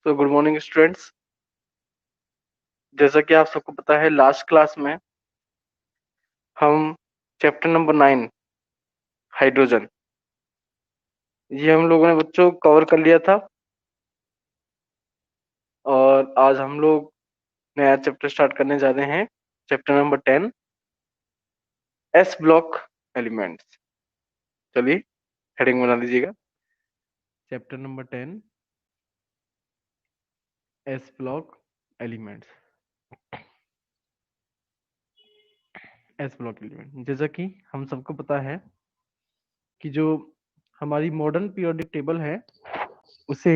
तो good morning students. जैसा कि आप सबको पता है, लास्ट क्लास में हम चैप्टर नंबर 9 हाइड्रोजन, ये हम लोगों ने बच्चों कवर कर लिया था। और आज हम लोग नया चैप्टर स्टार्ट करने जा रहे हैं, chapter number 10 S block elements. चलिए हेडिंग बना लीजिएगा, chapter number 10 S block elements. S block element, जैसा कि हम सबको पता है कि जो हमारी मॉडर्न पीरियोडिक टेबल है उसे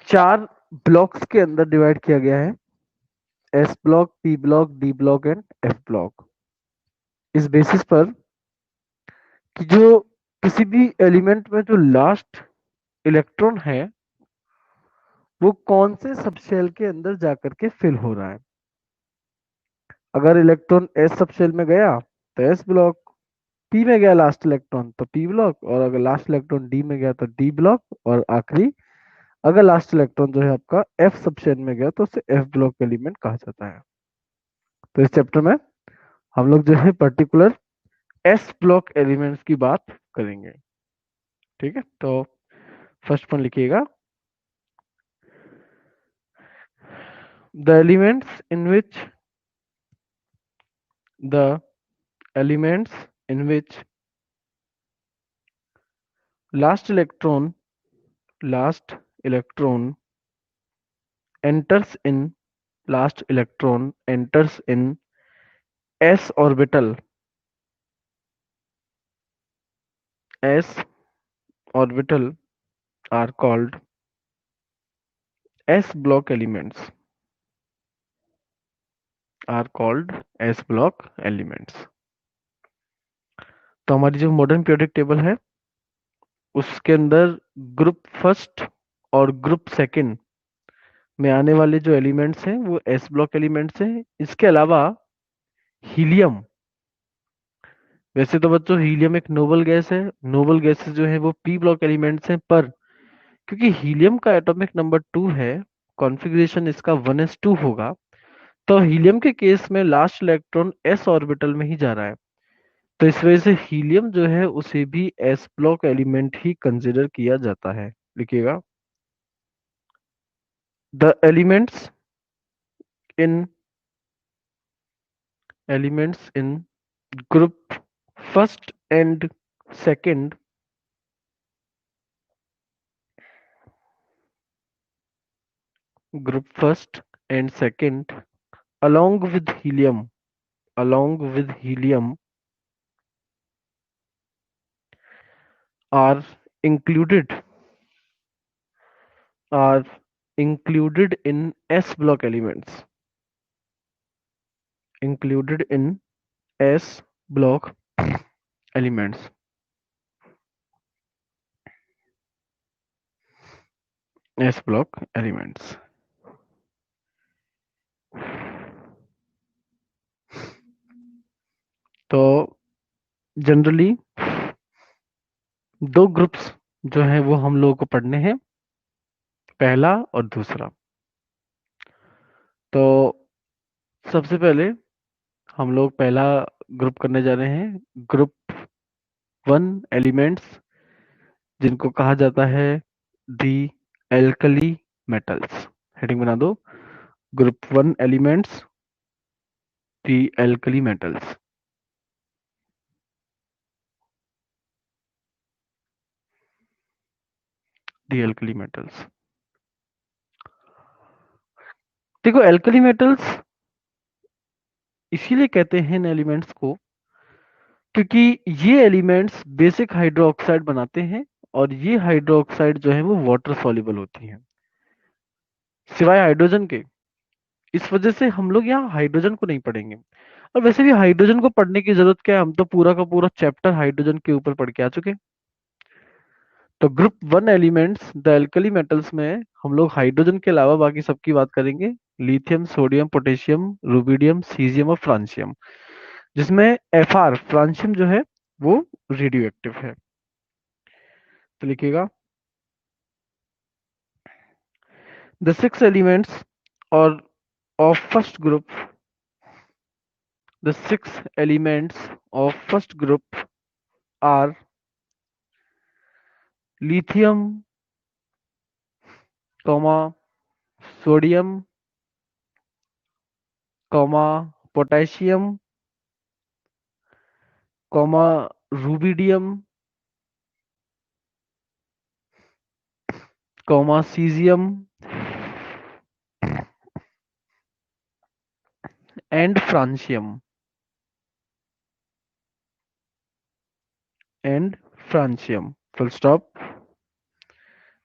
4 ब्लॉक्स के अंदर डिवाइड किया गया है, S block, P block, D block and F block. इस बेसिस पर कि जो किसी भी एलिमेंट में जो लास्ट इलेक्ट्रॉन है वो कौन से सबशेल के अंदर जाकर के फिल हो रहा है। अगर इलेक्ट्रॉन एस सबशेल में गया तो एस ब्लॉक, पी में गया लास्ट इलेक्ट्रॉन तो पी ब्लॉक, और अगर लास्ट इलेक्ट्रॉन डी में गया तो डी ब्लॉक, और आखिरी अगर लास्ट इलेक्ट्रॉन जो है आपका एफ सबशेल में गया तो उसे एफ ब्लॉक एलिमेंट कहा जाता है। तो इस चैप्टर में हम लोग जो है पर्टिकुलर एस ब्लॉक एलिमेंट्स की बात करेंगे। ठीक है, तो फर्स्ट पॉइंट लिखिएगा, the elements in which the elements in which last electron enters in last electron enters in s orbital are called s block elements तो हमारी जो मॉडर्न पीरियोडिक टेबल है उसके अंदर ग्रुप फर्स्ट और ग्रुप सेकंड में आने वाले जो एलिमेंट्स हैं वो एस ब्लॉक एलिमेंट्स हैं। इसके अलावा हीलियम, वैसे तो बच्चों हीलियम एक नोबल गैस है, नोबल गैसेस जो है वो पी ब्लॉक एलिमेंट्स हैं, पर क्योंकि हीलियम का एटॉमिक नंबर 2 है, कॉन्फ़िगरेशन इसका 1s2 होगा, तो हीलियम के केस में लास्ट इलेक्ट्रॉन एस ऑर्बिटल में ही जा रहा है। तो इस वजह से हीलियम जो है उसे भी एस ब्लॉक एलिमेंट ही कंसिडर किया जाता है। लिखिएगा, the in elements in group first and second group first and second along with helium are included are included in s block elements included in s block elements s block elements। तो generally दो groups जो है वो हम लोगों को पढ़ने हैं, पहला और दूसरा। तो सबसे पहले हम लोग पहला ग्रुप करने जा रहे हैं, ग्रुप 1 एलिमेंट्स, जिनको कहा जाता है दी एल्कली मेटल्स। हेडिंग बना दो, ग्रुप 1 एलिमेंट्स दी एल्कली मेटल्स। दी एल्कली मेटल्स, देखो एल्कली मेटल्स इसीलिए कहते हैं इन एलिमेंट्स को क्योंकि ये एलिमेंट्स बेसिक हाइड्रोक्साइड बनाते हैं, और ये हाइड्रोक्साइड जो है वो वाटर सॉल्युबल होती हैं सिवाय हाइड्रोजन के। इस वजह से हम लोग यहाँ हाइड्रोजन को नहीं पढ़ेंगे, और वैसे भी हाइड्रोजन को पढ़ने की जरूरत क्या है, हम तो पूरा का पूरा चैप्टर हाइड्रोजन के ऊपर पढ़ के आ चुके हैं। तो group 1 elements the alkali metals में हम लोग हाइड्रोजन के अलावा बाकी सबकी बात करेंगे, lithium, sodium, potassium, rubidium, caesium और फ्रांसियम, जिसमें एफआर फ्रांसियम जो है वो रेडियो एक्टिव है। तो लिखिएगा, The six elements or of first group, the six elements of first group are lithium, comma, sodium, comma, potassium, comma, rubidium, comma, cesium, and francium. And francium. Full stop.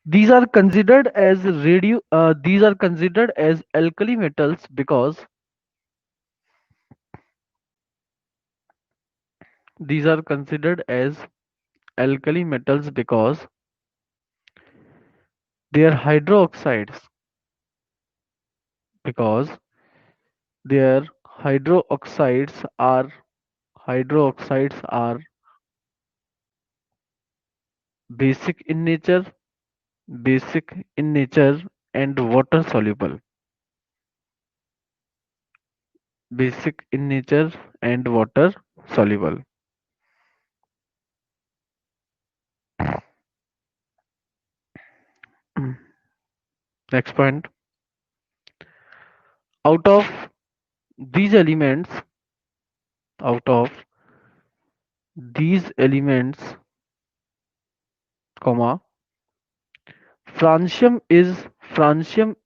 These are considered as these are considered as alkali metals because these are considered as alkali metals because their hydroxides because their hydroxides are basic in nature, basic in nature and water soluble. Basic in nature and water soluble. Next point. Out of these elements, out of these elements, comma, francium is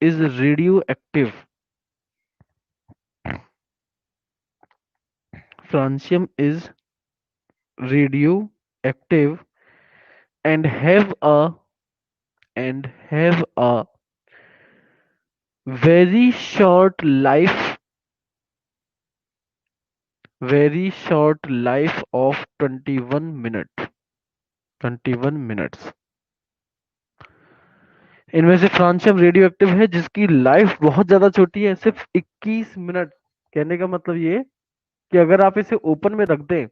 radioactive. Francium is radioactive and have a very short life, very short life of 21 minutes. 21 minutes. इनमें से francium radio active है जिसकी life बहुत ज्यादा छोटी है, सिर्फ 21 minute. कहने का मतलब ये कि अगर आप इसे ओपन में रख दें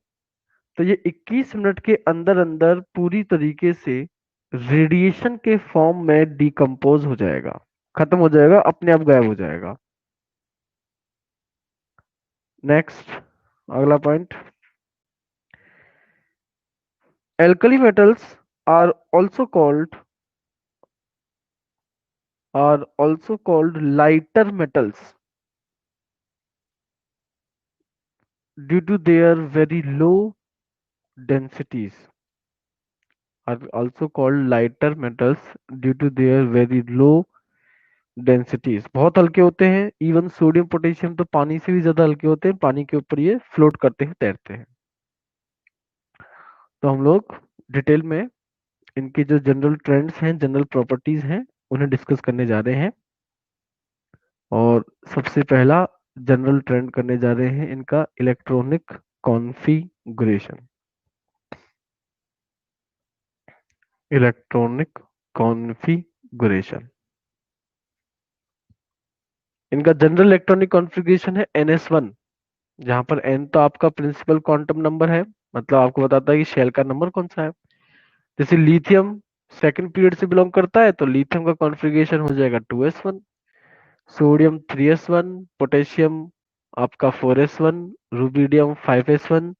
तो ये 21 मिनट के अंदर अंदर पूरी तरीके से रेडिएशन के फॉर्म में डिकम्पोज हो जाएगा, खत्म हो जाएगा, अपने आप गायब हो जाएगा। नेक्स्ट, अगला point. Alkali metals are also called lighter metals due to their very low densities. Are also called lighter metals due to their very low densities. बहुत हल्के होते हैं, इवन सोडियम पोटेशियम तो पानी से भी ज्यादा हल्के होते हैं, पानी के ऊपर ये फ्लोट करते हैं, तैरते हैं। तो हम लोग डिटेल में इनके जो जनरल ट्रेंड्स हैं, जनरल प्रॉपर्टीज हैं, उन्हें डिस्कस करने जा रहे हैं। और सबसे पहला जनरल ट्रेंड करने जा रहे हैं इनका इलेक्ट्रॉनिक कॉन्फ़िगरेशन। इलेक्ट्रॉनिक कॉन्फ़िगरेशन, इनका जनरल इलेक्ट्रॉनिक कॉन्फ़िगरेशन है NS1, जहां पर N तो आपका प्रिंसिपल क्वांटम नंबर है, मतलब आपको बताता है कि शेल का नंबर कौन सा है। जैसे लिथियम सेकंड पीरियड से बिलोंग करता है तो लिथियम का कॉन्फ़िगरेशन हो जाएगा 2s1, सोडियम 3s1, पोटेशियम आपका 4s1, rubidium 5s1,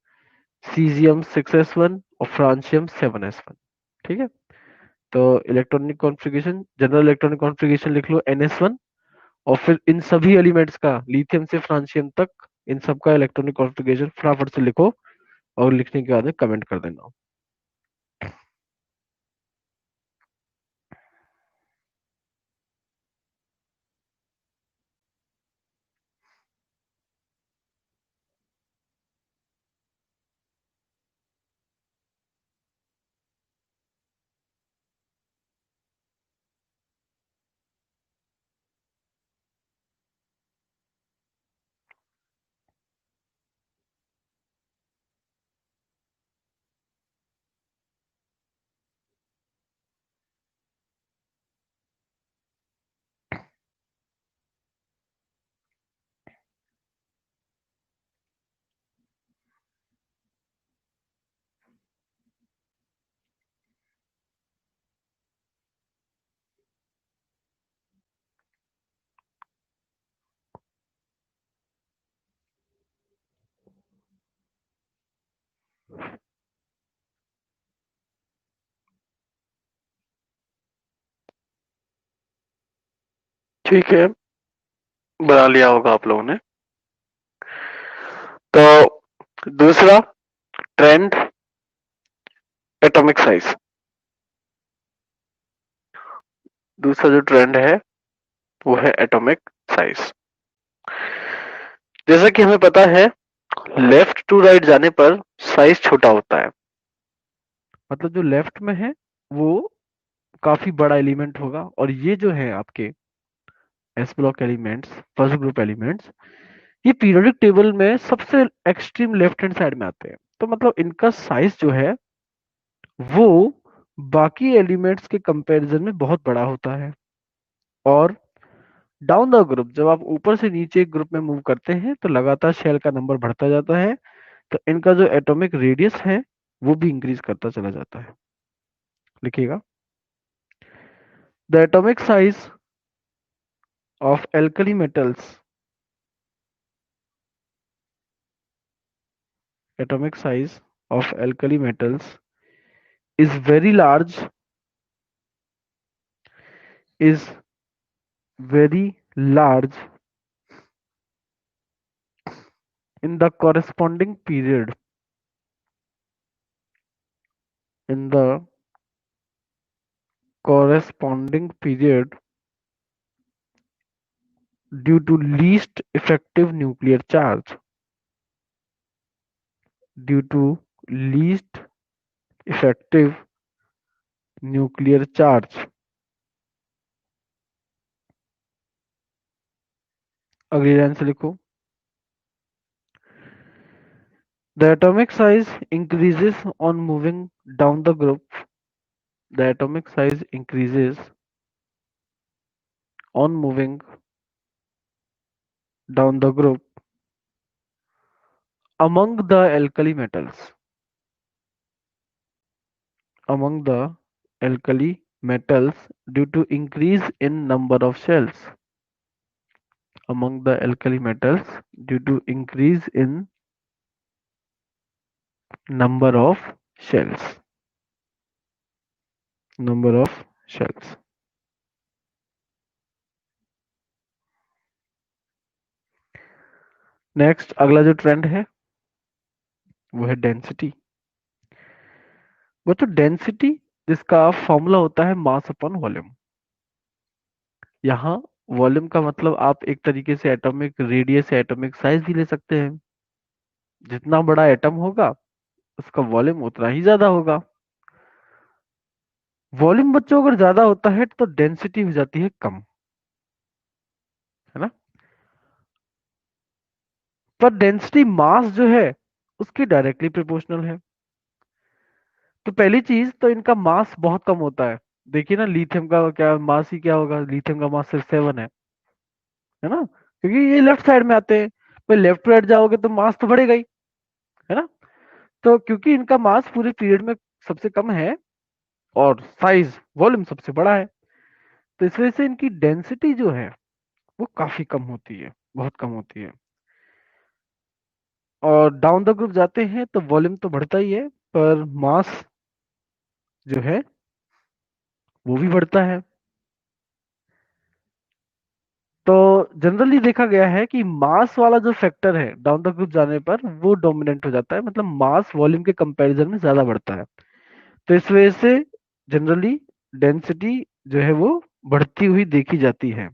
caesium 6s1 और फ्रांसियम 7s1। ठीक है, तो electronic configuration, general electronic configuration लिख लो NS1, और फिर इन सभी एलिमेंट्स का लिथियम से फ्रांसियम तक इन सब का इलेक्ट्रॉनिक कॉन्फ़िगरेशन फटाफट से लिखो और लिखने के बाद में कमेंट कर देना। ठीक है, बना लिया होगा आप लोगों ने। तो दूसरा ट्रेंड, एटॉमिक साइज। दूसरा जो ट्रेंड है वो है एटॉमिक साइज। जैसा कि हमें पता है, लेफ्ट टू राइट जाने पर साइज छोटा होता है। मतलब जो लेफ्ट में है वो काफी बड़ा एलिमेंट होगा, और ये जो है आपके S block elements, first group elements, ये पीरियोडिक टेबल में सबसे एक्सट्रीम लेफ्ट हैंड साइड में आते हैं। तो मतलब इनका साइज जो है वो बाकी एलिमेंट्स के कंपैरिजन में बहुत बड़ा होता है। और डाउन द ग्रुप, जब आप ऊपर से नीचे ग्रुप में मूव करते हैं तो लगातार शेल का नंबर बढ़ता जाता है, तो इनका जो एटॉमिक रेडियस है वो भी इंक्रीज करता चला जाता है। लिखिएगा, the atomic size of alkali metals, atomic size of alkali metals is very large, is very large in the corresponding period, in the corresponding period due to least effective nuclear charge, due to least effective nuclear charge। अगली line से लिखो, the atomic size increases on moving down the group, the atomic size increases on moving down the group among the alkali metals, among the alkali metals due to increase in number of shells, among the alkali metals due to increase in number of shells, number of shells। Next अगला जो trend है वो है density. वो तो density जिसका formula होता है मास अपॉन वॉल्यूम। यहाँ वॉल्यूम का मतलब आप एक तरीके से एटॉमिक रेडियस या एटॉमिक साइज भी ले सकते हैं। जितना बड़ा एटम होगा उसका वॉल्यूम उतना ही ज्यादा होगा। वॉल्यूम बच्चों अगर ज्यादा होता है तो डेंसिटी हो जाती है कम, है ना। पर डेंसिटी मास जो है उसकी डायरेक्टली प्रोपोर्शनल है। तो पहली चीज तो इनका मास बहुत कम होता है। देखिए ना, लिथियम का क्या मास ही क्या होगा, लिथियम का मास सिर्फ 7 है ना, क्योंकि ये लेफ्ट साइड में आते हैं। पर लेफ्ट राइट जाओगे तो मास तो बढ़ेगा ही, है ना। तो क्योंकि इनका मास पूरे पीरियड में सबसे कम है और साइज वॉल्यूम सबसे बड़ा है, तो इस वजह से इनकी डेंसिटी जो है वो काफी कम होती है, बहुत कम होती है। और डाउन द ग्रुप जाते हैं तो वॉल्यूम तो बढ़ता ही है, पर मास जो है वो भी बढ़ता है। तो जनरली देखा गया है कि मास वाला जो फैक्टर है डाउन द ग्रुप जाने पर वो डोमिनेंट हो जाता है, मतलब मास वॉल्यूम के कंपैरिजन में ज्यादा बढ़ता है। तो इस वजह से जनरली डेंसिटी जो है वो बढ़ती हुई देखी जाती है।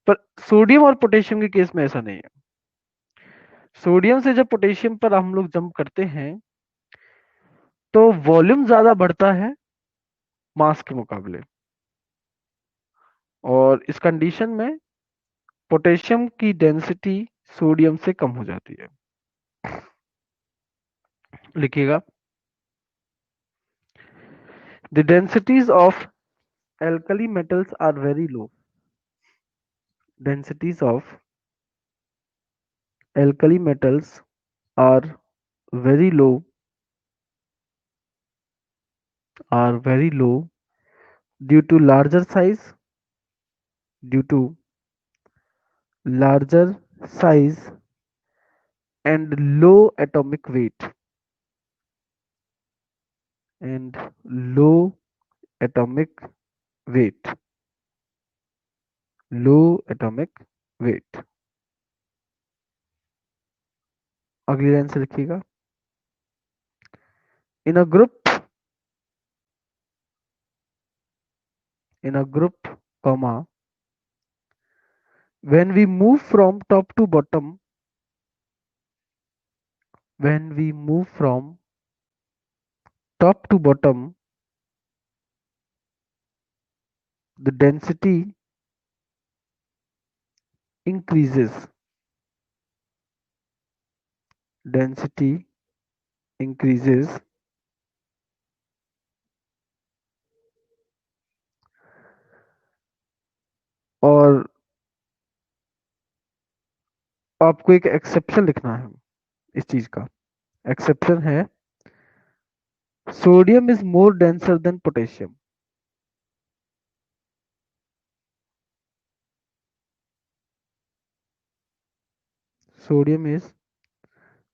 पर सोडियम और पोटेशियम के केस में ऐसा नहीं है। सोडियम से जब पोटेशियम पर हम लोग जंप करते हैं तो वॉल्यूम ज्यादा बढ़ता है मास के मुकाबले, और इस कंडीशन में पोटेशियम की डेंसिटी सोडियम से कम हो जाती है। लिखिएगा, the densities of alkali metals are very low, densities of alkali metals are very low, are very low due to larger size, due to larger size and low atomic weight, and low atomic weight। Low atomic weight. अगली line से लिखिएगा, in a group, in a group, comma, when we move from top to bottom, when we move from top to bottom, the density increases, density increases, और आपको एक exception लिखना है इस चीज का। एक्सेप्शन है, sodium is more denser then potassium. Sodium is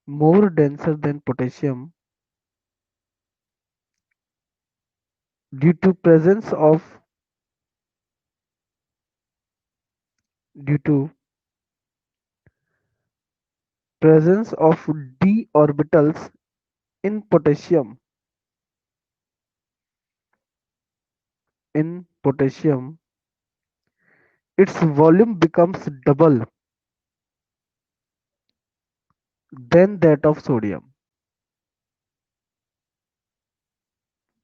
more denser than potassium due to presence of due to presence of d orbitals in potassium. In potassium, its volume becomes double than that of sodium.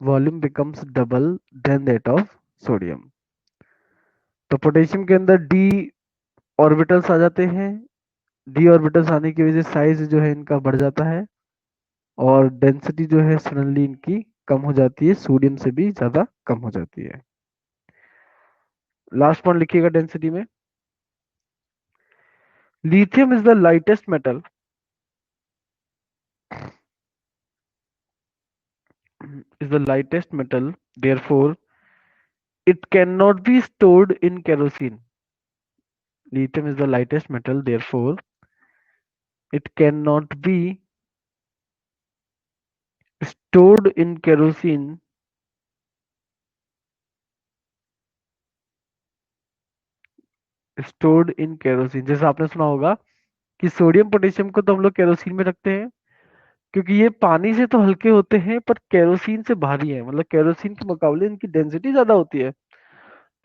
Volume becomes double than that of sodium. तो potassium के अंदर D orbitals आ जाते हैं। D orbitals आने की वजह से size जो है इनका बढ़ जाता है और डेंसिटी जो है सडनली इनकी कम हो जाती है, सोडियम से भी ज्यादा कम हो जाती है। लास्ट पॉइंट लिखिएगा डेंसिटी में, lithium is the lightest metal, is the lightest metal, therefore it cannot be stored in kerosene. Lithium is the lightest metal, therefore it cannot be stored in kerosene, stored in kerosene। जैसा आपने सुना होगा कि sodium potassium को तो हम लोग kerosene में रखते हैं क्योंकि ये पानी से तो हल्के होते हैं पर केरोसिन से भारी है, मतलब केरोसिन के मुकाबले इनकी डेंसिटी ज्यादा होती है।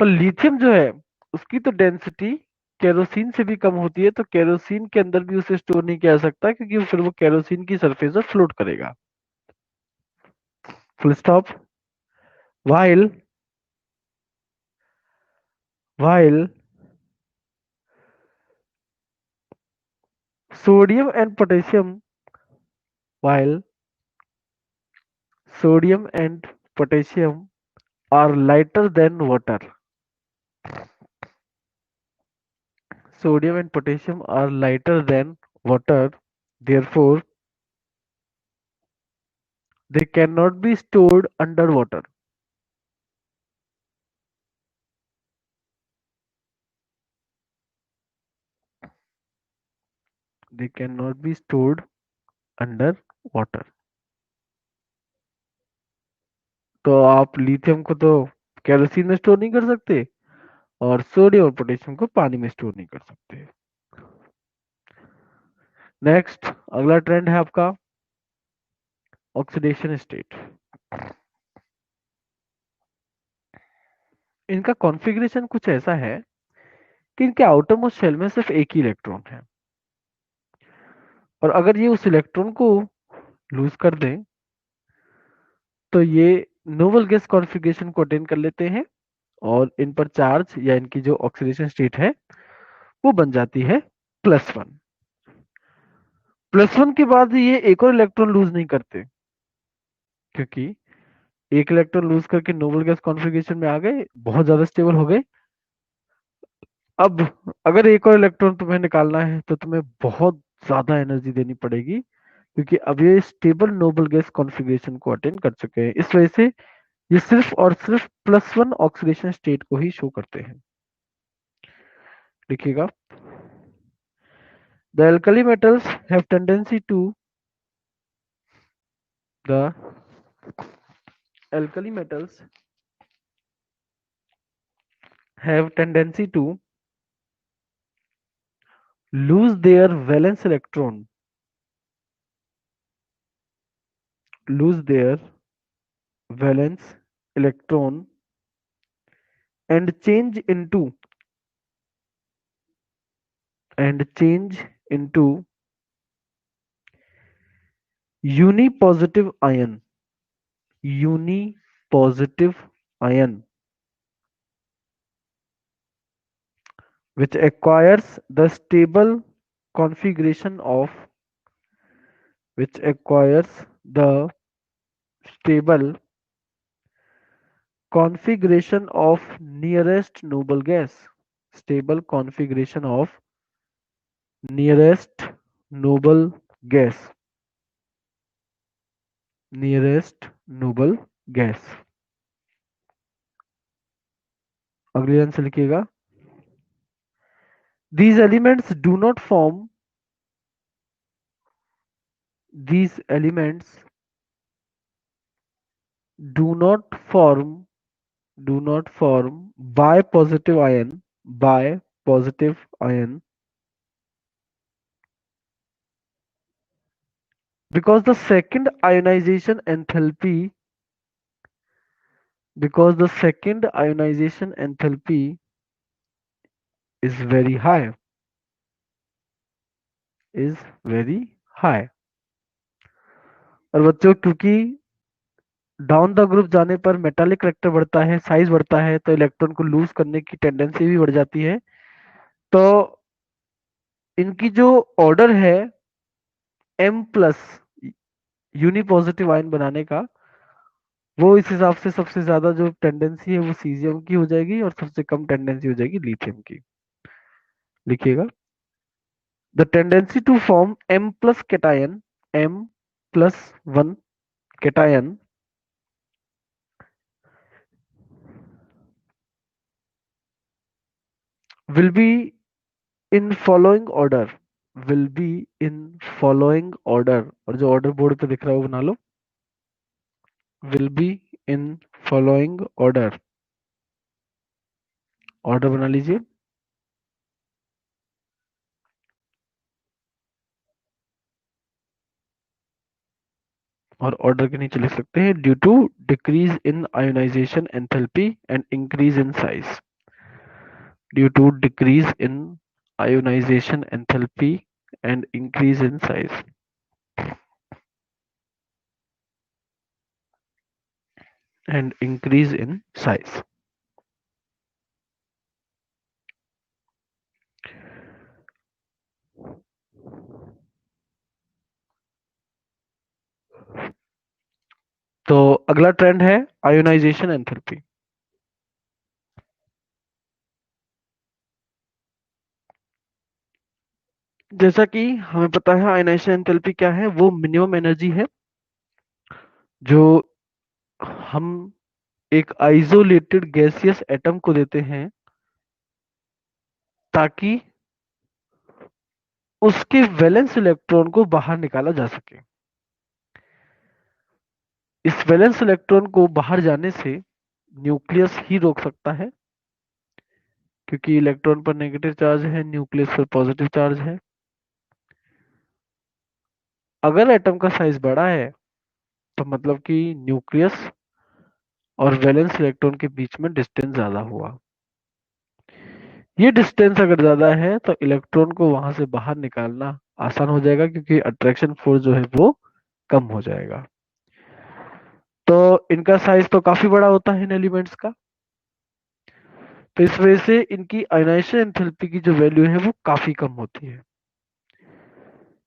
पर लिथियम जो है उसकी तो डेंसिटी केरोसिन से भी कम होती है, तो केरोसिन के अंदर भी उसे स्टोर नहीं किया जा सकता क्योंकि फिर वो केरोसिन की सरफेस पर फ्लोट करेगा। Full stop. while while sodium and potassium while sodium and potassium are lighter than water, sodium and potassium are lighter than water, therefore they cannot be stored underwater, they cannot be stored under water। तो आप lithium को तो kerosene में store नहीं कर सकते और sodium और पोटेशियम को पानी में स्टोर नहीं कर सकते। नेक्स्ट अगला ट्रेंड है आपका ऑक्सीडेशन स्टेट। इनका कॉन्फ़िगरेशन कुछ ऐसा है कि इनके आउटर मोस्ट शेल में सिर्फ एक ही इलेक्ट्रॉन है और अगर ये उस इलेक्ट्रॉन को लूज कर दें तो ये नोबल गैस कॉन्फ़िगरेशन को अटेन कर लेते हैं और इन पर चार्ज या इनकी जो ऑक्सीडेशन स्टेट है वो बन जाती है +1। +1 के बाद ये एक और इलेक्ट्रॉन लूज नहीं करते क्योंकि एक इलेक्ट्रॉन लूज करके नोबल गैस कॉन्फ़िगरेशन में आ गए, बहुत ज्यादा स्टेबल हो गए। अब अगर एक और इलेक्ट्रॉन तुम्हें निकालना है तो तुम्हें बहुत ज्यादा एनर्जी देनी पड़ेगी क्योंकि अब ये स्टेबल नोबल गैस कॉन्फ़िगरेशन को अटेन कर चुके हैं। इस वजह से ये सिर्फ और सिर्फ +1 ऑक्सीडेशन स्टेट को ही शो करते हैं। देखिएगा, the alkali metals have tendency to the alkali metals have tendency to lose their valence electron, lose their valence electron and change into unipositive ion, unipositive ion, which acquires the stable configuration of which acquires the stable configuration of nearest noble gas, stable configuration of nearest noble gas, nearest noble gas। अगली line से लिखिएगा, these elements do not form these elements do not form do not form by positive ion because the second ionization enthalpy because the second ionization enthalpy is very high is very high। और बच्चों क्योंकि down the group जाने पर metallic character बढ़ता है, size बढ़ता है, तो इलेक्ट्रॉन को लूज करने की टेंडेंसी भी बढ़ जाती है। तो इनकी जो ऑर्डर है एम प्लस यूनिपॉजिटिव आयन बनाने का, वो इस हिसाब से सबसे ज्यादा जो टेंडेंसी है वो सीजियम की हो जाएगी और सबसे कम टेंडेंसी हो जाएगी लिथियम की। लिखिएगा, the tendency to form M plus cation, M plus one cation will be in following order, will be in following order, और जो ऑर्डर बोर्ड पे दिख रहा है वो बना लो, will be in following order, order बना लीजिए। और ऑर्डर के नीचे लिख सकते हैं due to decrease in ionization enthalpy and increase in size, due to decrease in ionization enthalpy and increase in size. and increase in size। तो अगला ट्रेंड है आयोनाइजेशन एंथैल्पी। जैसा कि हमें पता है आयोनाइजेशन एंथैल्पी क्या है, वो मिनिमम एनर्जी है जो हम एक आइसोलेटेड गैसियस एटम को देते हैं ताकि उसके वैलेंस इलेक्ट्रॉन को बाहर निकाला जा सके। इस वैलेंस इलेक्ट्रॉन को बाहर जाने से न्यूक्लियस ही रोक सकता है, क्योंकि इलेक्ट्रॉन पर नेगेटिव चार्ज है, न्यूक्लियस पर पॉजिटिव चार्ज है। अगर एटम का साइज बड़ा है तो मतलब कि न्यूक्लियस और वैलेंस इलेक्ट्रॉन के बीच में डिस्टेंस ज्यादा हुआ। ये डिस्टेंस अगर ज्यादा है तो इलेक्ट्रॉन को वहां से बाहर निकालना आसान हो जाएगा, क्योंकि अट्रैक्शन फोर्स जो है वो कम हो जाएगा। तो इनका साइज तो काफी बड़ा होता है इन एलिमेंट्स का, तो इस वजह से इनकी आयोनाइजेशन एंथैल्पी की जो वैल्यू है वो काफी कम होती है।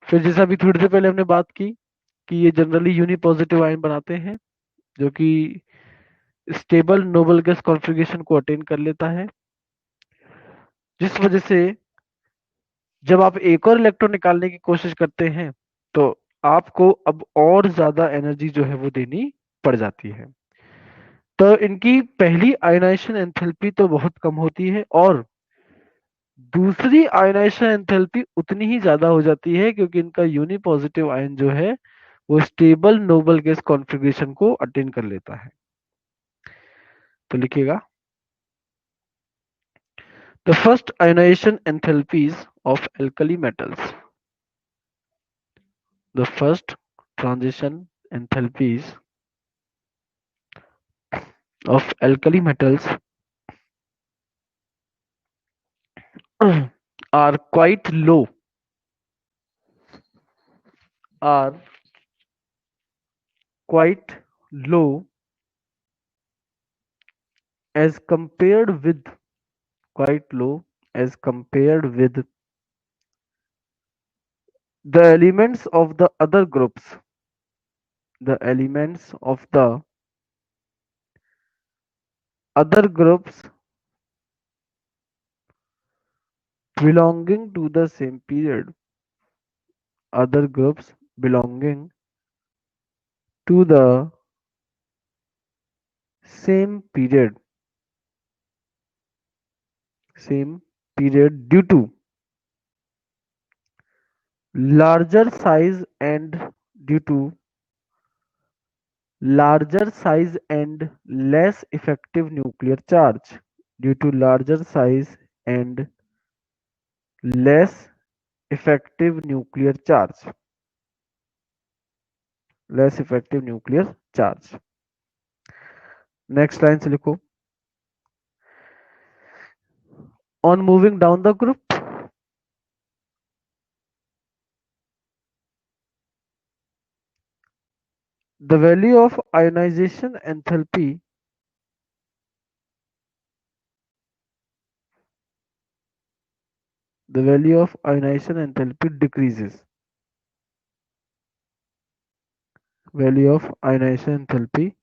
फिर जैसा अभी थोड़ी देर पहले हमने बात की कि ये जनरली यूनिपॉजिटिव आयन बनाते हैं जो कि स्टेबल नोबल गैस कॉन्फ़िगरेशन को अटेन कर लेता है, जिस वजह से जब आप एक और इलेक्ट्रॉन निकालने की कोशिश करते हैं तो आपको अब और ज्यादा एनर्जी जो है वो देनी पड़ जाती है। तो इनकी पहली आयोनाइजेशन एंथैल्पी तो बहुत कम होती है और दूसरी आयोनाइजेशन एंथैल्पी उतनी ही ज्यादा हो जाती है, क्योंकि इनका यूनिपॉजिटिव आयन जो है वो स्टेबल नोबल गैस कॉन्फ़िगरेशन को अटेन कर लेता है। तो लिखिएगा, The first ionization enthalpies of alkali metals. The first transition enthalpies of alkali metals are quite low are quite low as compared with quite low as compared with the elements of the other groups. The elements of the other groups belonging to the same period. Other groups belonging to the same period. Same period due to larger size and due to larger size and less effective nuclear charge. Due to larger size and less effective nuclear charge. Less effective nuclear charge. Next line से लिखो. On moving down the group, the value of ionization enthalpy decreases. Value of ionization enthalpy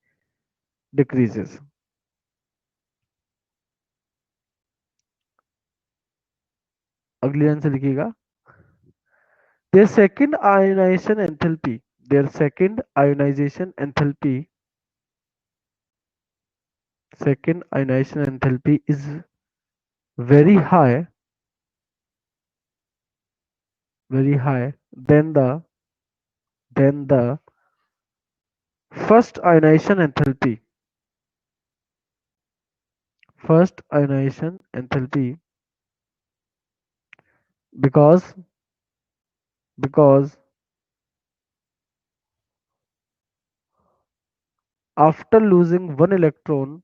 decreases. अगली line से लिखिएगा. Their second ionization enthalpy is very high than the first ionization enthalpy. Because after losing one electron,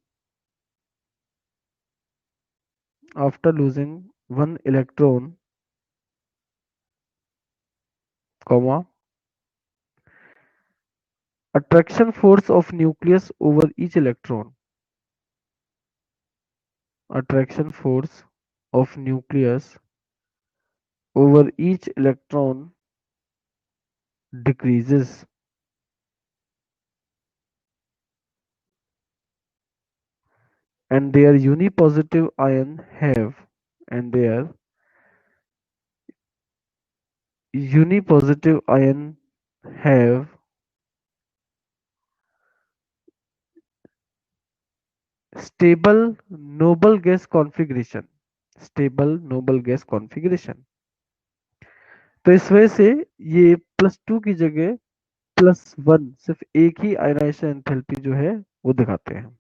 comma, attraction force of nucleus over each electron decreases, and their unipositive ion have stable noble gas configuration. तो इस वजह से ये +2 की जगह +1 सिर्फ एक ही ionization enthalpy जो है वो दिखाते हैं.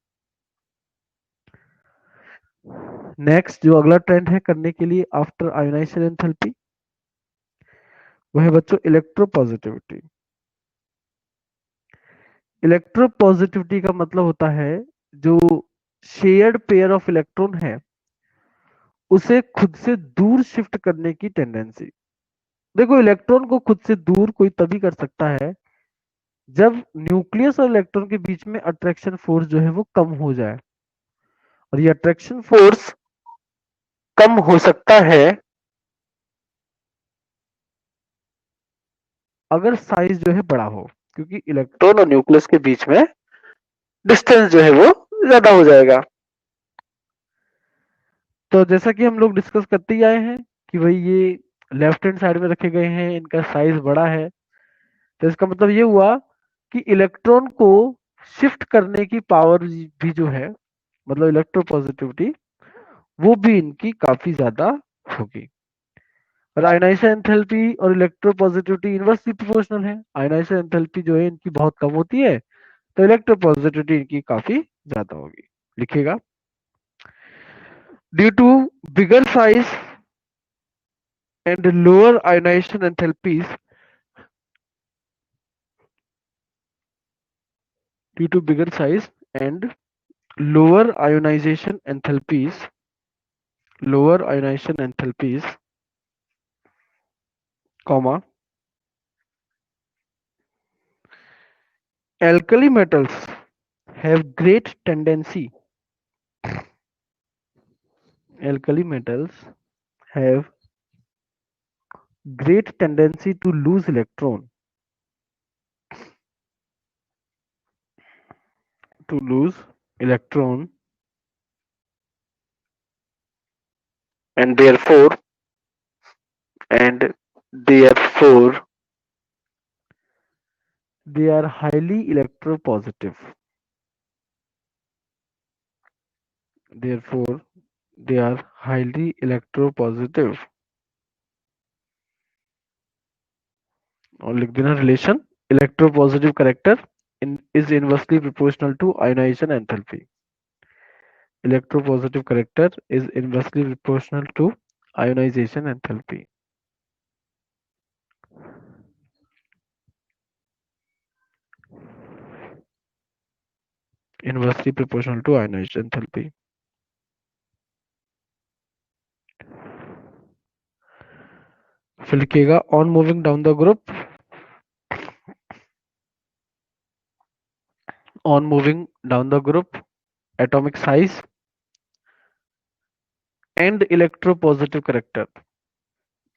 नेक्स्ट जो अगला ट्रेंड है करने के लिए आफ्टर आयनाइजेशन एंथैल्पी वो है बच्चों इलेक्ट्रोपॉजिटिविटी. इलेक्ट्रोपॉजिटिविटी का मतलब होता है जो शेयर्ड पेयर ऑफ इलेक्ट्रॉन है उसे खुद से दूर शिफ्ट करने की टेंडेंसी. देखो इलेक्ट्रॉन को खुद से दूर कोई तभी कर सकता है जब न्यूक्लियस और इलेक्ट्रॉन के बीच में अट्रैक्शन फोर्स जो है वो कम हो जाए, और ये अट्रैक्शन फोर्स कम हो सकता है अगर साइज जो है बड़ा हो, क्योंकि इलेक्ट्रॉन और न्यूक्लियस के बीच में डिस्टेंस जो है वो ज्यादा हो जाएगा. तो जैसा कि हम लोग डिस्कस करते ही आए हैं कि भाई ये लेफ्ट हैंड साइड में रखे गए हैं, इनका साइज बड़ा है, तो इसका मतलब ये हुआ कि इलेक्ट्रॉन को शिफ्ट करने की पावर भी जो है मतलब इलेक्ट्रोपॉजिटिविटी वो भी इनकी काफी ज्यादा होगी. और आयनाइजेशन एंथैल्पी और इलेक्ट्रोपॉजिटिविटी इनवर्सली प्रोपोर्शनल है. आयनाइजेशन एंथैल्पी जो है इनकी बहुत कम होती है तो इलेक्ट्रोपॉजिटिविटी इनकी काफी ज्यादा होगी. लिखिएगा Due to bigger size and lower ionization enthalpies, due to bigger size and lower ionization enthalpies, comma, alkali metals have great tendency. Alkali metals have great tendency to lose electron, to lose electron, and therefore they are highly electropositive. Therefore they are highly electropositive. और लिख देना relation electropositive character is inversely proportional to ionization enthalpy. Electropositive character is inversely proportional to ionization enthalpy. Inversely proportional to ionization enthalpy. फिर लिखिएगा on moving down the group, on moving down the group, atomic size and electropositive character,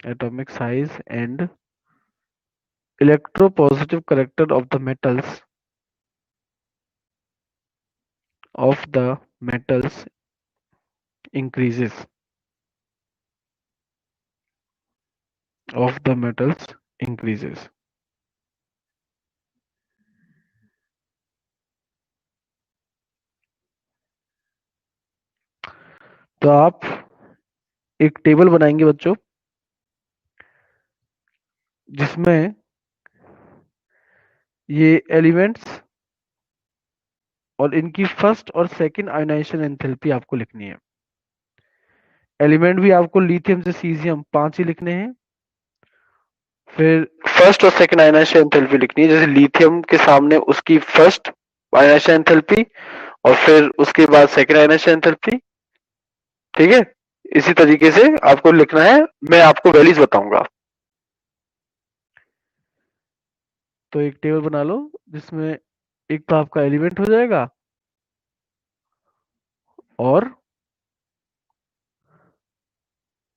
atomic size and electropositive character of the metals increases, of the metals increases. तो आप एक table बनाएंगे बच्चों जिसमें ये elements और इनकी फर्स्ट और सेकंड आयोनाइजेशन एंथैल्पी आपको लिखनी है। एलिमेंट भी आपको लिथियम से सीजियम 5 ही लिखने हैं। फिर फर्स्ट और सेकंड आयोनाइजेशन एंथैल्पी लिखनी है, जैसे लिथियम के सामने उसकी फर्स्ट आयोनाइजेशन एंथैल्पी और फिर उसके बाद सेकंड आयोनाइजेशन एंथैल्पी। ठीक है, इसी तरीके से आपको लिखना है, मैं आपको वैल्यूज बताऊंगा। तो एक टेबल बना लो जिसमें एक तो आपका एलिमेंट हो जाएगा और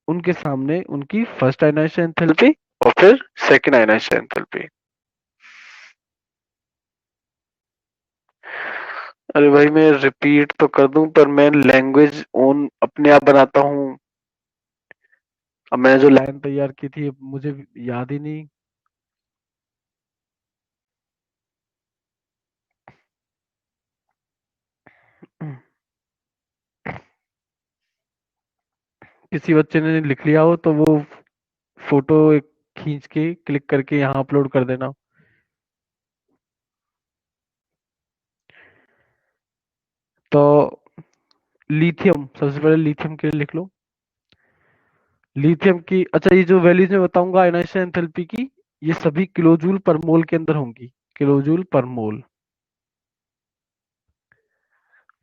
उनके सामने उनकी फर्स्ट आयोनाइजेशन एंथैल्पी और फिर सेकंड आयोनाइजेशन एंथैल्पी। अरे भाई मैं रिपीट तो कर दूं पर मैं लैंग्वेज ओन अपने आप बनाता हूँ। अब मैंने जो लाइन तैयार की थी मुझे याद ही नहीं। किसी बच्चे ने लिख लिया हो तो वो फोटो खींच के क्लिक करके यहाँ अपलोड कर देना। तो लिथियम, सबसे पहले लिथियम के लिए लिख लो। लिथियम की, अच्छा ये जो वैल्यूज मैं बताऊंगा आयोनाइजेशन एंथैल्पी की, ये सभी किलोजूल पर मोल के अंदर होंगी। किलोजूल पर मोल।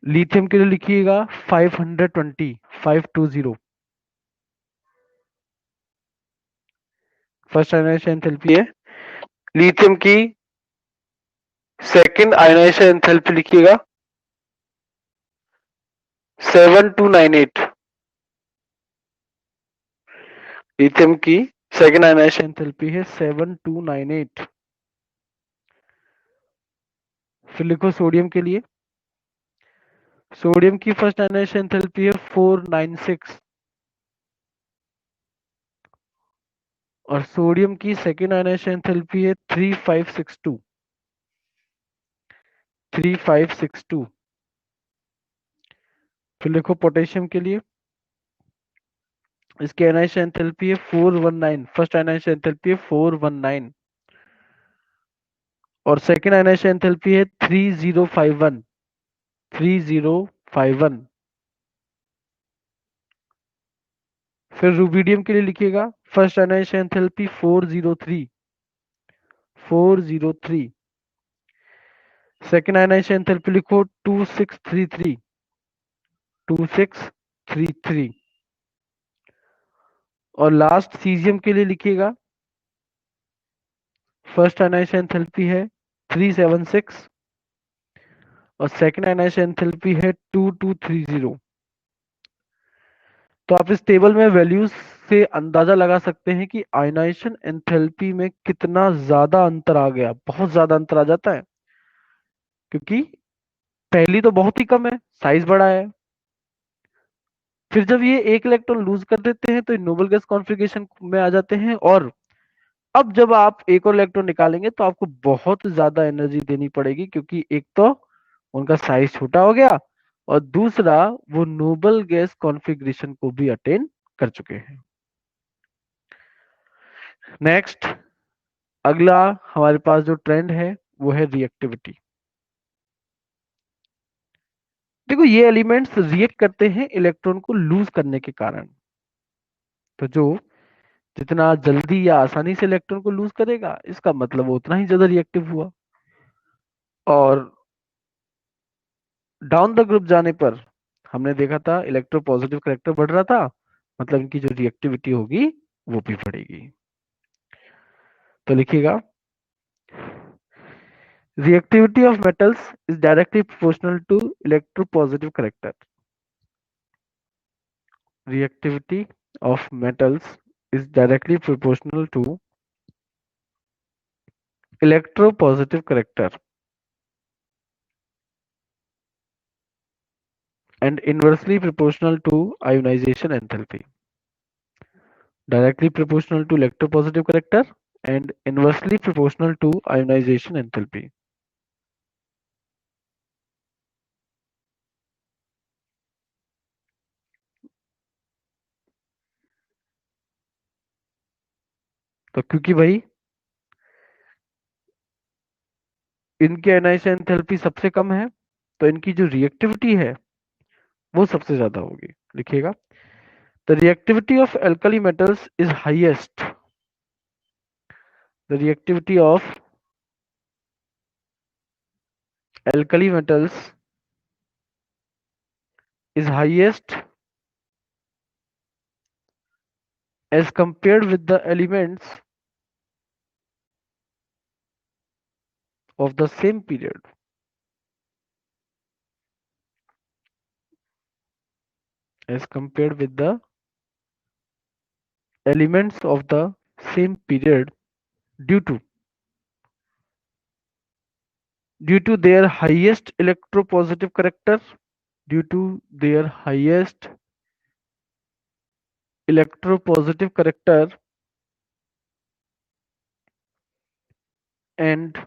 लिथियम के लिए लिखिएगा 520, 520 फर्स्ट आयोनाइजेशन एंथैल्पी है। लिथियम की सेकंड आयोनाइजेशन एंथैल्पी लिखिएगा 7298। लिथियम की सेकंड आयोनाइजेशन एंथैल्पी है 7298। फिर लिखो सोडियम के लिए। सोडियम की फर्स्ट आयोनाइजेशन एंथैल्पी है 496 और सोडियम की सेकेंड आयोनाइजेशन एंथैल्पी है 3562। 3562। फिर लिखो पोटेशियम के लिए, इसकी आयोनाइजेशन एंथैल्पी है 419, फर्स्ट आयोनाइजेशन एंथैल्पी है 419 और सेकेंड आयोनाइजेशन एंथैल्पी है 3051। 3051। फिर रुबिडियम के लिए लिखिएगा first ionization enthalpy 403, 403। Second ionization enthalpy लिखो 2633, 2633। और लास्ट सीजियम के लिए लिखिएगा फर्स्ट आयनाइजेशन एंथैल्पी है 376 और सेकेंड आयनाइजेशन एंथैल्पी है 2230। तो आप इस टेबल में वैल्यूज से अंदाजा लगा सकते हैं कि आयनाइजेशन एंथैल्पी में कितना ज्यादा अंतर आ गया, बहुत ज्यादा अंतर आ जाता है, क्योंकि पहली तो बहुत ही कम है, साइज बड़ा है। फिर जब ये एक इलेक्ट्रॉन लूज कर देते हैं तो ये नोबल गैस कॉन्फ़िगरेशन में आ जाते हैं, और अब जब आप एक और इलेक्ट्रॉन निकालेंगे तो आपको बहुत ज्यादा एनर्जी देनी पड़ेगी, क्योंकि एक तो उनका साइज छोटा हो गया और दूसरा वो नोबल गैस कॉन्फ़िगरेशन को भी अटेन कर चुके हैं। नेक्स्ट, अगला हमारे पास जो ट्रेंड है वो है रिएक्टिविटी। देखो ये एलिमेंट्स रिएक्ट करते हैं इलेक्ट्रॉन को लूज करने के कारण। तो जो जितना जल्दी या आसानी से इलेक्ट्रॉन को लूज करेगा, इसका मतलब वो उतना ही ज्यादा रिएक्टिव हुआ। और डाउन द ग्रुप जाने पर हमने देखा था इलेक्ट्रोपॉजिटिव करैक्टर बढ़ रहा था, मतलब इनकी जो रिएक्टिविटी होगी वो भी बढ़ेगी। तो लिखिएगा reactivity of metals is directly proportional to electropositive character. Reactivity of metals is directly proportional to electropositive character and inversely proportional to ionization enthalpy. Directly proportional to electropositive character and inversely proportional to ionization enthalpy. तो क्योंकि भाई इनके ionization enthalpy सबसे कम है, तो इनकी जो reactivity है वो सबसे ज्यादा होगी। लिखिएगा the reactivity of alkali metals is highest. The reactivity of alkali metals is highest as compared with the elements of the same period. As compared with the elements of the same period due to their highest electropositive character, due to their highest electropositive character and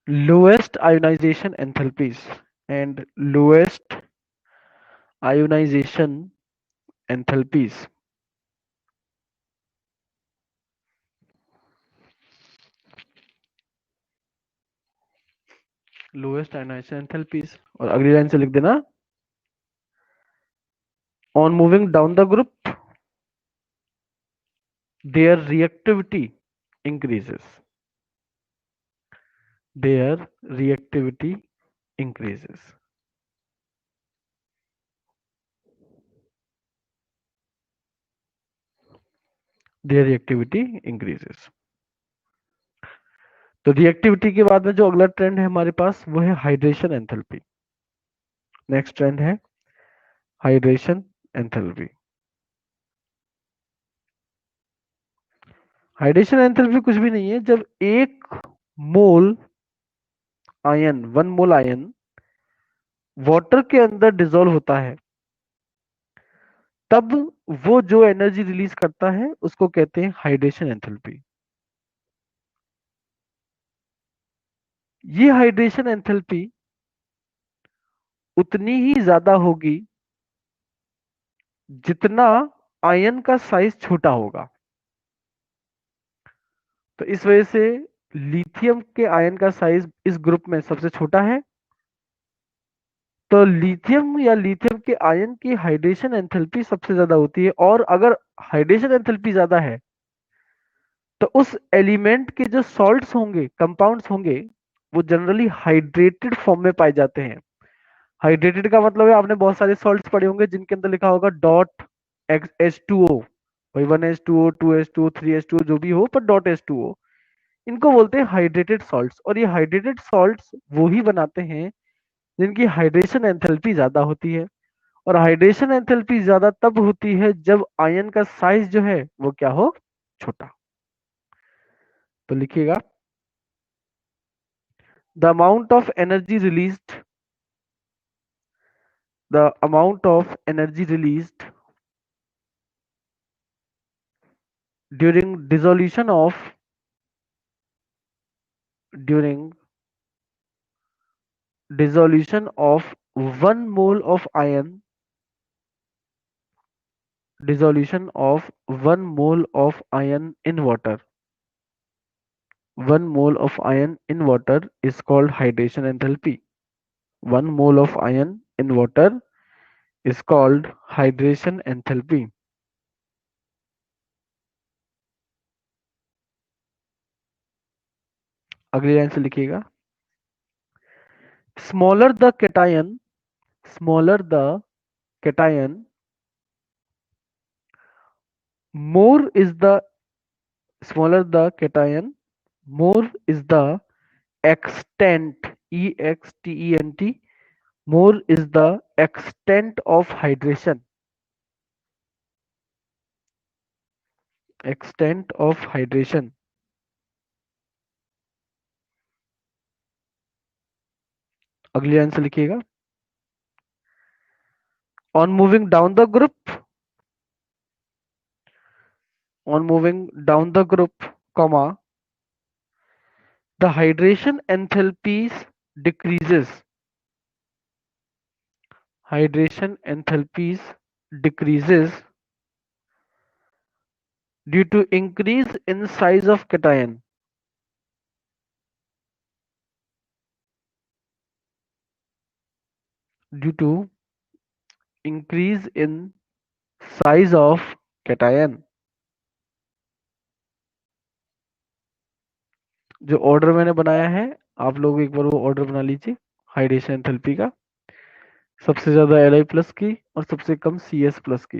lowest ionization enthalpies and lowest ionization enthalpies. Lowest ionization enthalpies. और अगली line से लिख देना on moving down the group their reactivity increases, their reactivity increases. Their reactivity increases. तो reactivity के बाद में जो अगला ट्रेंड है हमारे पास वो है हाइड्रेशन एंथैल्पी। नेक्स्ट ट्रेंड है हाइड्रेशन एंथैल्पी। हाइड्रेशन एंथैल्पी कुछ भी नहीं है, जब एक मोल आयन, 1 मोल आयन वाटर के अंदर डिसॉल्व होता है, तब वो जो एनर्जी रिलीज करता है उसको कहते हैं हाइड्रेशन एंथैल्पी। ये हाइड्रेशन एंथैल्पी उतनी ही ज्यादा होगी जितना आयन का साइज छोटा होगा। तो इस वजह से लिथियम के आयन का साइज इस ग्रुप में सबसे छोटा है तो लिथियम या लिथियम के आयन की हाइड्रेशन एंथैल्पी सबसे ज्यादा होती है, और अगर हाइड्रेशन एंथैल्पी ज्यादा है तो उस एलिमेंट के जो सॉल्ट्स होंगे, कंपाउंड्स होंगे, वो जनरली हाइड्रेटेड फॉर्म में पाए जाते हैं। हाइड्रेटेड का मतलब है आपने बहुत सारे सॉल्ट्स पढ़े होंगे जिनके अंदर लिखा होगा डॉट H2O, भाई 1H2O 2H2O 3H2O जो भी हो, पर डॉट H2O, इनको बोलते हैं हाइड्रेटेड सॉल्ट्स। और ये हाइड्रेटेड सॉल्ट्स वो ही बनाते हैं जिनकी हाइड्रेशन एंथैल्पी ज्यादा होती है। और हाइड्रेशन एंथैल्पी ज्यादा तब होती है जब आयन का साइज जो है वो क्या हो, छोटा। तो लिखिएगा, the amount of energy released, the amount of energy released during dissolution of during dissolution of 1 mole of iron, dissolution of 1 mole of iron in water, 1 mole of iron in water is called hydration enthalpy. 1 mole of iron in water is called hydration enthalpy. अगली line से लिखिएगा, smaller the cation, smaller the cation, more is the smaller the cation, more is the extent, extent, more is the extent of hydration, extent of hydration. अगली answer लिखिएगा, on moving down the group, on moving down the group, comma, the hydration enthalpies decreases, hydration enthalpies decreases due to increase in size of cation, due to increase in size of cation. जो order मैंने बनाया है आप लोग एक बार वो order बना लीजिए हाइड्रेशन एंथैल्पी का, सबसे ज्यादा Li प्लस की और सबसे कम Cs प्लस की।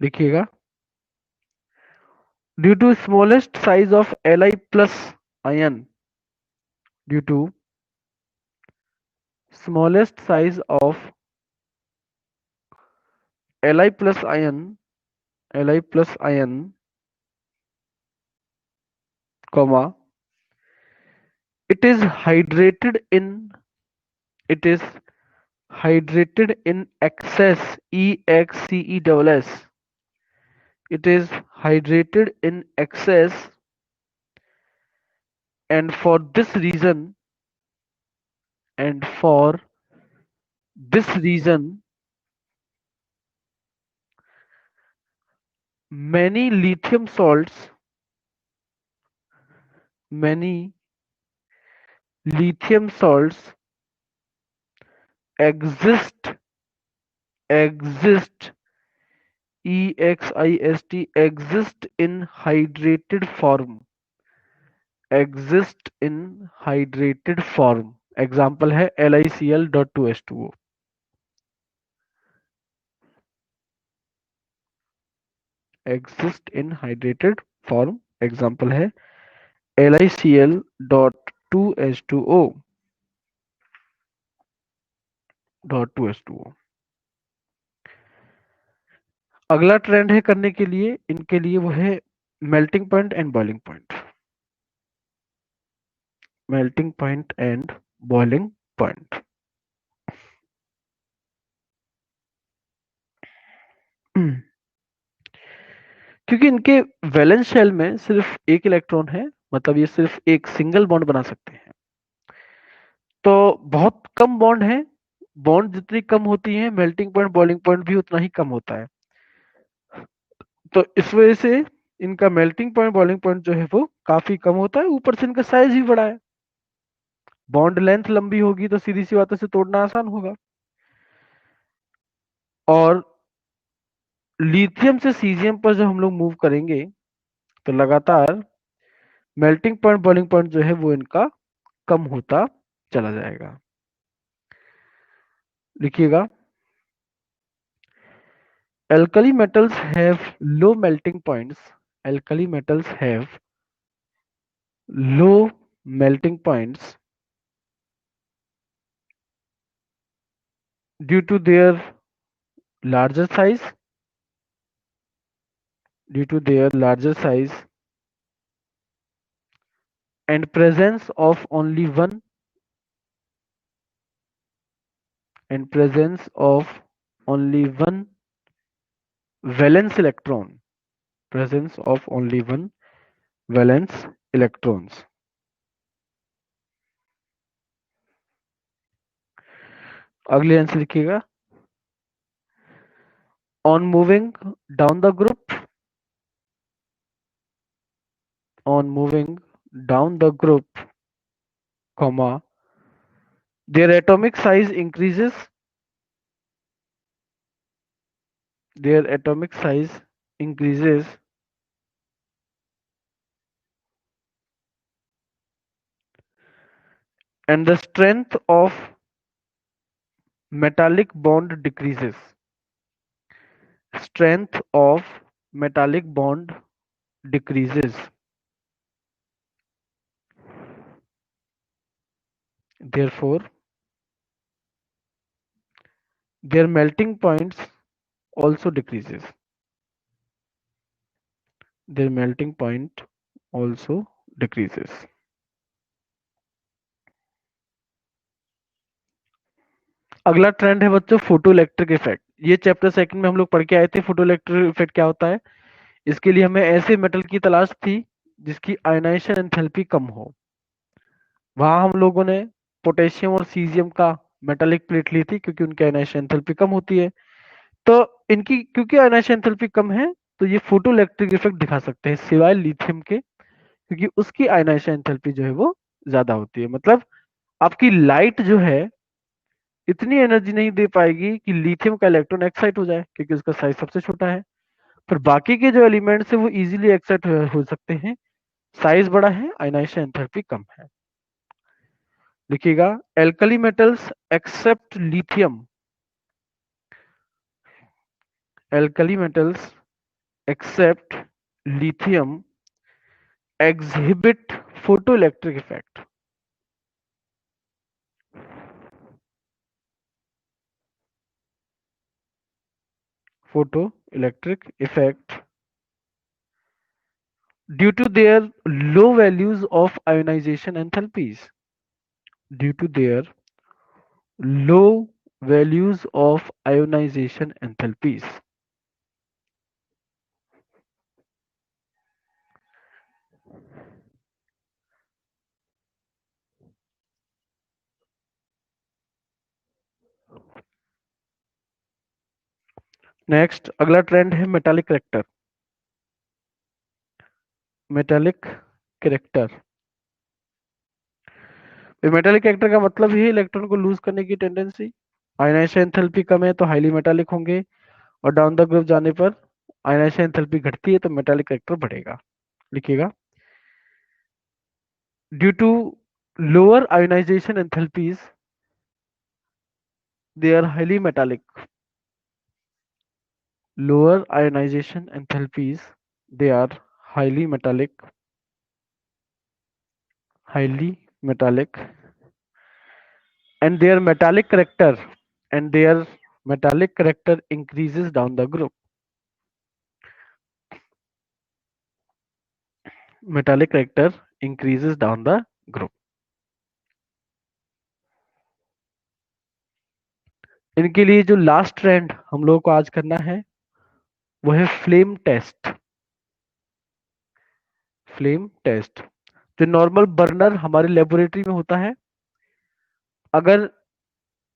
लिखिएगा, due to smallest size of Li plus ion, due to smallest size of Li plus ion, Li plus ion, comma, it is hydrated in, it is hydrated in excess, EXCESS, it is hydrated in excess, and for this reason, and for this reason many lithium salts, many lithium salts exist, exist, EXIST, exist in hydrated form, exist in hydrated form. Example है LiCl.2H2O, exist in hydrated form, example है LiCl.2H2O, .2H2O। अगला trend है करने के लिए इनके लिए, वो है melting point and boiling point, melting point and boiling point. क्योंकि इनके वैलेंस शेल में सिर्फ एक इलेक्ट्रॉन है, मतलब ये सिर्फ एक सिंगल बॉन्ड बना सकते हैं। तो बहुत कम बॉन्ड है, बॉन्ड जितनी कम होती है मेल्टिंग पॉइंट बॉइलिंग पॉइंट भी उतना ही कम होता है। तो इस वजह से इनका मेल्टिंग पॉइंट बॉइलिंग पॉइंट जो है वो काफी कम होता है, ऊपर से इनका साइज भी बड़ा है। बॉन्ड लेंथ लंबी होगी तो सीधी सी बातों से तोड़ना आसान होगा। और लिथियम से सीजियम पर जब हम लोग मूव करेंगे तो लगातार मेल्टिंग पॉइंट बॉइलिंग पॉइंट जो है वो इनका कम होता चला जाएगा। लिखिएगा, alkali metals have low melting points. Alkali metals have low melting points due to their larger size, due to their larger size and presence of only one and presence of only one valence electron, presence of only one valence electrons. अगले answer लिखिएगा, on moving down the group, on moving down the group, comma, their atomic size increases, their atomic size increases and the strength of metallic bond decreases. Strength of metallic bond decreases. Therefore, their melting points also decreases. Their melting point also decreases. अगला trend है बच्चों photo electric effect. ये chapter second में हम लोग पढ़ के आए थे फोटो इलेक्ट्रिक इफेक्ट क्या होता है। इसके लिए हमें ऐसे मेटल की तलाश थी जिसकी आयनाइजेशन एंथैल्पी कम हो। वहां हम लोगों ने पोटेशियम और सीजियम का मेटालिक प्लेट ली थी क्योंकि उनकी आयनाइजेशन एंथैल्पी कम होती है। तो इनकी क्योंकि आयनाइजेशन एंथैल्पी कम है तो ये फोटो इलेक्ट्रिक इफेक्ट दिखा सकते हैं सिवाय लिथियम के, क्योंकि उसकी आयनाइजेशन एंथैल्पी जो है वो ज्यादा होती है। मतलब आपकी लाइट जो है इतनी एनर्जी नहीं दे पाएगी कि लिथियम का इलेक्ट्रॉन एक्साइट हो जाए क्योंकि उसका साइज सबसे छोटा है। फिर बाकी के जो एलिमेंट्स है वो इजीली एक्साइट हो सकते हैं, साइज बड़ा है, आयनाइजेशन एंथैल्पी कम है। लिखिएगा, alkali metals accept lithium, alkali metals accept lithium exhibit photoelectric effect, photoelectric effect due to their low values of ionization enthalpies, due to their low values of ionization enthalpies. Next अगला trend है metallic character. Metallic character, metallic character का मतलब ही electron को loose करने की tendency. Ionization enthalpy कम है तो highly metallic होंगे और डाउन द ग्रुप जाने पर आयनाइजेशन एंथैल्पी घटती है तो मेटालिक करेक्टर बढ़ेगा। लिखिएगा, due to lower ionization enthalpies they are highly metallic. Lower ionization enthalpies they are highly metallic, highly metallic, and their metallic character and their metallic character increases down the group. Metallic character increases down the group. इनके लिए जो last trend हम लोगों को आज करना है वो है फ्लेम टेस्ट। फ्लेम टेस्ट, जो नॉर्मल बर्नर हमारे लेबोरेटरी में होता है, अगर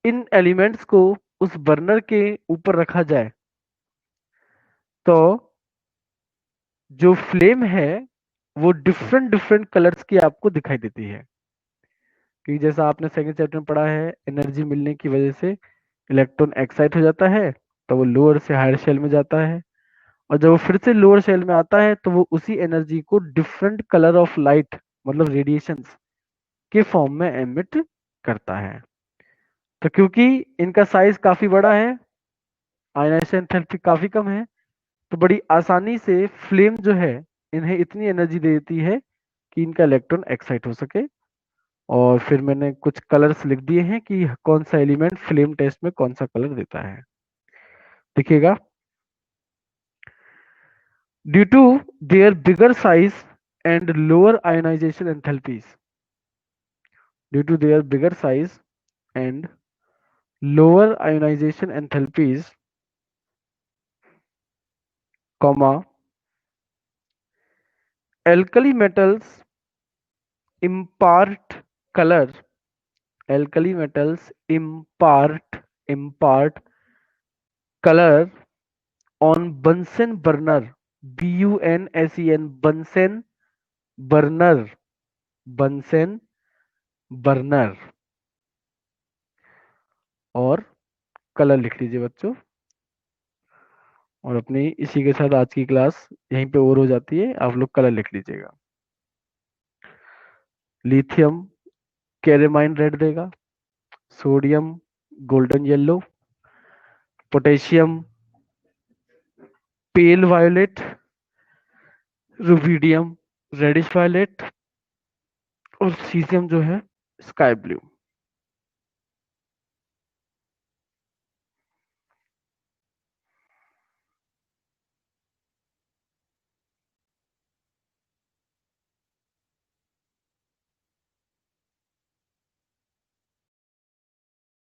इन एलिमेंट्स को उस बर्नर के ऊपर रखा जाए तो जो फ्लेम है वो डिफरेंट डिफरेंट कलर्स की आपको दिखाई देती है। क्योंकि जैसा आपने सेकंड चैप्टर में पढ़ा है, एनर्जी मिलने की वजह से इलेक्ट्रॉन एक्साइट हो जाता है, तो वो लोअर से हायर शेल में जाता है, और जब वो फिर से लोअर शेल में आता है तो वो उसी एनर्जी को डिफरेंट कलर ऑफ लाइट, मतलब रेडिएशंस के फॉर्म में एमिट करता है। तो क्योंकि इनका साइज काफी बड़ा है, आयनाइजेशन एंथैल्पी काफी कम है, तो बड़ी आसानी से फ्लेम जो है इन्हें इतनी एनर्जी दे देती है कि इनका इलेक्ट्रॉन एक्साइट हो सके। और फिर मैंने कुछ कलर्स लिख दिए हैं कि कौन सा एलिमेंट फ्लेम टेस्ट में कौन सा कलर देता है। देखिएगा, due to their bigger size and lower ionization enthalpies, due to their bigger size and lower ionization enthalpies, comma, alkali metals impart color, alkali metals impart color on Bunsen burner, Bunsen, Bunsen burner, Bunsen burner, और colour लिख लीजिए बच्चों। और अपनी इसी के साथ आज की क्लास यहीं पे ओवर हो जाती है, आप लोग कलर लिख लीजिएगा। लिथियम कैरेमाइन रेड देगा, सोडियम गोल्डन येलो, पोटेशियम पेल वायोलेट, रुबिडियम रेडिश वायलेट, और सीजियम जो है स्काई ब्लू।